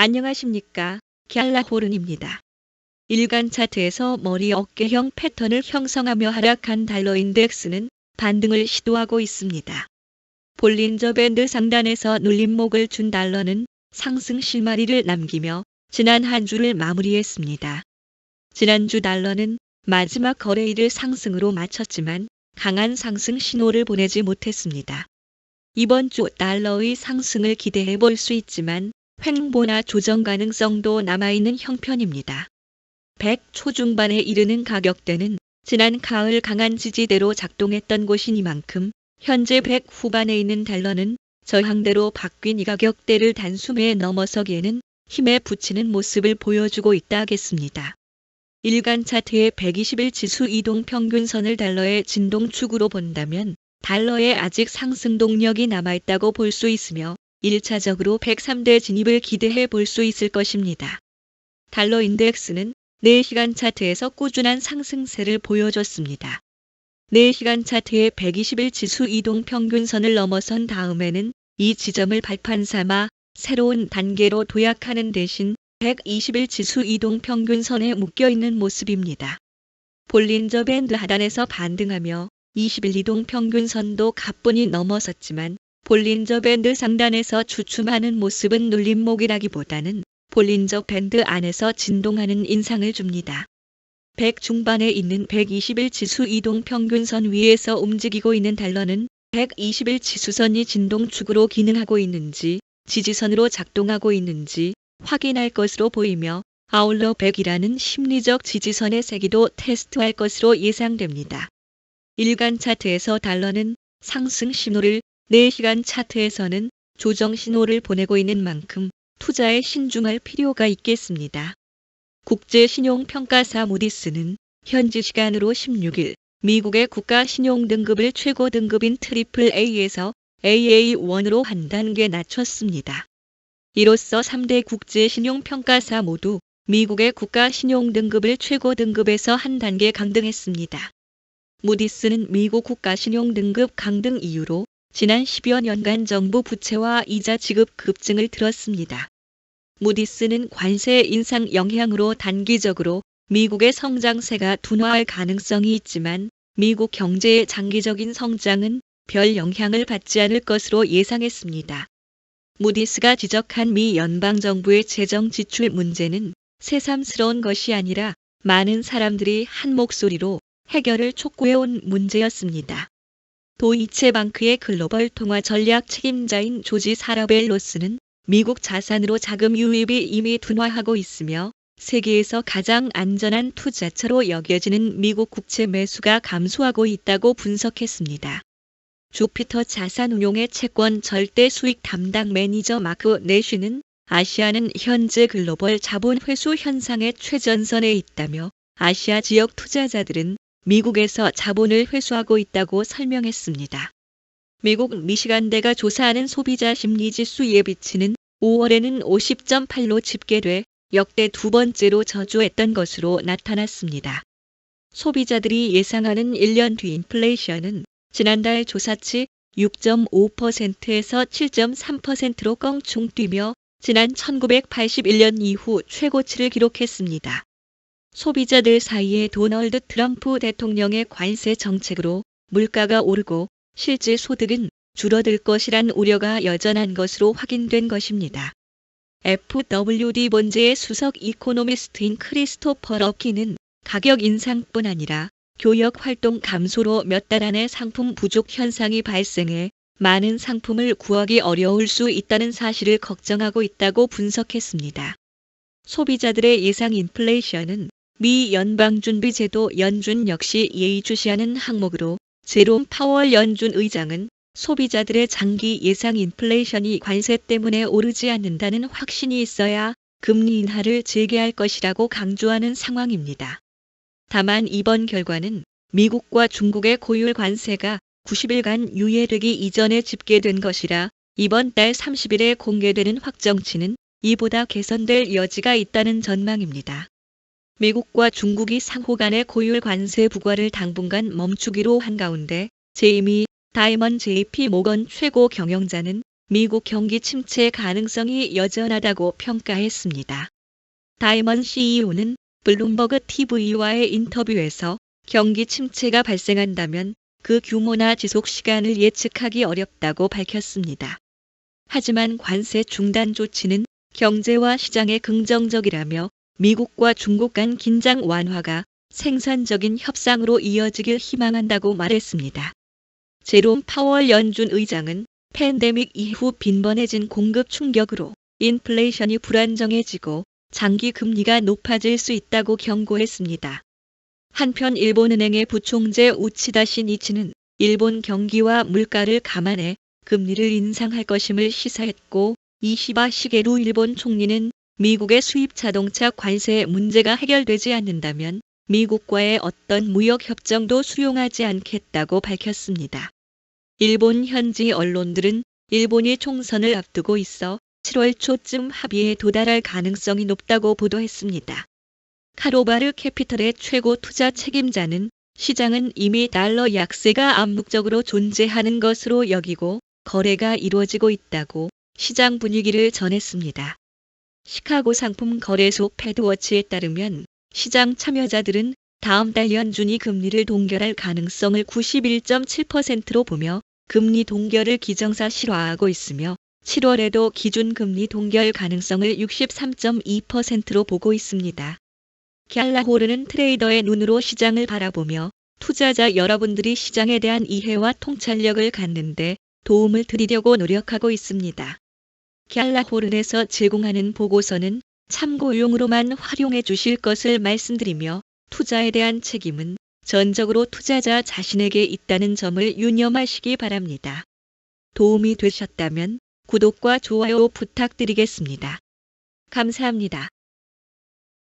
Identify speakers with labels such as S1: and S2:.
S1: 안녕하십니까. 갤라호른입니다. 일간 차트에서 머리 어깨형 패턴을 형성하며 하락한 달러 인덱스는 반등을 시도하고 있습니다. 볼린저 밴드 상단에서 눌림목을 준 달러는 상승 실마리를 남기며 지난 한 주를 마무리했습니다. 지난주 달러는 마지막 거래일을 상승으로 마쳤지만 강한 상승 신호를 보내지 못했습니다. 이번 주 달러의 상승을 기대해 볼 수 있지만 횡보나 조정 가능성도 남아있는 형편입니다. 100 초중반에 이르는 가격대는 지난 가을 강한 지지대로 작동했던 곳이니만큼 현재 100 후반에 있는 달러는 저항대로 바뀐 이 가격대를 단숨에 넘어서기에는 힘에 부치는 모습을 보여주고 있다 하겠습니다. 일간 차트의 120일 지수 이동 평균선을 달러의 진동축으로 본다면 달러에 아직 상승 동력이 남아있다고 볼 수 있으며 1차적으로 103대 진입을 기대해 볼 수 있을 것입니다. 달러 인덱스는 4시간 차트에서 꾸준한 상승세를 보여줬습니다. 4시간 차트의 120일 지수 이동 평균선을 넘어선 다음에는 이 지점을 발판 삼아 새로운 단계로 도약하는 대신 120일 지수 이동 평균선에 묶여있는 모습입니다. 볼린저 밴드 하단에서 반등하며 20일 이동 평균선도 가뿐히 넘어섰지만 볼린저 밴드 상단에서 주춤하는 모습은 눌림목이라기보다는 볼린저 밴드 안에서 진동하는 인상을 줍니다. 100 중반에 있는 120일 지수 이동 평균선 위에서 움직이고 있는 달러는 120일 지수선이 진동축으로 기능하고 있는지 지지선으로 작동하고 있는지 확인할 것으로 보이며 아울러 100이라는 심리적 지지선의 세기도 테스트할 것으로 예상됩니다. 일간 차트에서 달러는 상승 신호를 4시간 차트에서는 조정 신호를 보내고 있는 만큼 투자에 신중할 필요가 있겠습니다. 국제신용평가사 무디스는 현지 시간으로 16일 미국의 국가신용등급을 최고 등급인 AAA에서 AA1으로 한 단계 낮췄습니다. 이로써 3대 국제신용평가사 모두 미국의 국가신용등급을 최고 등급에서 한 단계 강등했습니다. 무디스는 미국 국가신용등급 강등 이유로 지난 10여 년간 정부 부채와 이자 지급 급증을 들었습니다. 무디스는 관세 인상 영향으로 단기적으로 미국의 성장세가 둔화할 가능성이 있지만 미국 경제의 장기적인 성장은 별 영향을 받지 않을 것으로 예상했습니다. 무디스가 지적한 미 연방정부의 재정 지출 문제는 새삼스러운 것이 아니라 많은 사람들이 한 목소리로 해결을 촉구해온 문제였습니다. 도이체방크의 글로벌 통화 전략 책임자인 조지 사라벨로스는 미국 자산으로 자금 유입이 이미 둔화하고 있으며 세계에서 가장 안전한 투자처로 여겨지는 미국 국채 매수가 감소하고 있다고 분석했습니다. 주피터 자산운용의 채권 절대 수익 담당 매니저 마크 내쉬는 아시아는 현재 글로벌 자본 회수 현상의 최전선에 있다며 아시아 지역 투자자들은 미국에서 자본을 회수하고 있다고 설명했습니다. 미국 미시간대가 조사하는 소비자 심리지수 예비치는 5월에는 50.8로 집계돼 역대 두 번째로 저조했던 것으로 나타났습니다. 소비자들이 예상하는 1년 뒤 인플레이션은 지난달 조사치 6.5%에서 7.3%로 껑충 뛰며 지난 1981년 이후 최고치를 기록했습니다. 소비자들 사이에 도널드 트럼프 대통령의 관세 정책으로 물가가 오르고 실제 소득은 줄어들 것이란 우려가 여전한 것으로 확인된 것입니다. FWD 본제의 수석 이코노미스트인 크리스토퍼 러키는 가격 인상뿐 아니라 교역 활동 감소로 몇 달 안에 상품 부족 현상이 발생해 많은 상품을 구하기 어려울 수 있다는 사실을 걱정하고 있다고 분석했습니다. 소비자들의 예상 인플레이션은 미 연방준비제도 연준 역시 예의주시하는 항목으로 제롬 파월 연준 의장은 소비자들의 장기 예상 인플레이션이 관세 때문에 오르지 않는다는 확신이 있어야 금리 인하를 재개할 것이라고 강조하는 상황입니다. 다만 이번 결과는 미국과 중국의 고율 관세가 90일간 유예되기 이전에 집계된 것이라 이번 달 30일에 공개되는 확정치는 이보다 개선될 여지가 있다는 전망입니다. 미국과 중국이 상호 간의 고율 관세 부과를 당분간 멈추기로 한 가운데 제이미 다이먼 JP 모건 최고 경영자는 미국 경기 침체 가능성이 여전하다고 평가했습니다. 다이먼 CEO는 블룸버그 TV와의 인터뷰에서 경기 침체가 발생한다면 그 규모나 지속 시간을 예측하기 어렵다고 밝혔습니다. 하지만 관세 중단 조치는 경제와 시장에 긍정적이라며 미국과 중국 간 긴장 완화가 생산적인 협상으로 이어지길 희망한다고 말했습니다. 제롬 파월 연준 의장은 팬데믹 이후 빈번해진 공급 충격으로 인플레이션이 불안정해지고 장기 금리가 높아질 수 있다고 경고했습니다. 한편 일본은행의 부총재 우치다 신이치는 일본 경기와 물가를 감안해 금리를 인상할 것임을 시사했고, 이시바 시게루 일본 총리는 미국의 수입 자동차 관세 문제가 해결되지 않는다면 미국과의 어떤 무역 협정도 수용하지 않겠다고 밝혔습니다. 일본 현지 언론들은 일본이 총선을 앞두고 있어 7월 초쯤 합의에 도달할 가능성이 높다고 보도했습니다. 카로바르 캐피털의 최고 투자 책임자는 시장은 이미 달러 약세가 암묵적으로 존재하는 것으로 여기고 거래가 이루어지고 있다고 시장 분위기를 전했습니다. 시카고 상품 거래소 패드워치에 따르면 시장 참여자들은 다음 달 연준이 금리를 동결할 가능성을 91.7%로 보며 금리 동결을 기정사실화하고 있으며 7월에도 기준금리 동결 가능성을 63.2%로 보고 있습니다. 갤라호르는 트레이더의 눈으로 시장을 바라보며 투자자 여러분들이 시장에 대한 이해와 통찰력을 갖는데 도움을 드리려고 노력하고 있습니다. 갤라호른에서 제공하는 보고서는 참고용으로만 활용해 주실 것을 말씀드리며 투자에 대한 책임은 전적으로 투자자 자신에게 있다는 점을 유념하시기 바랍니다. 도움이 되셨다면 구독과 좋아요 부탁드리겠습니다. 감사합니다.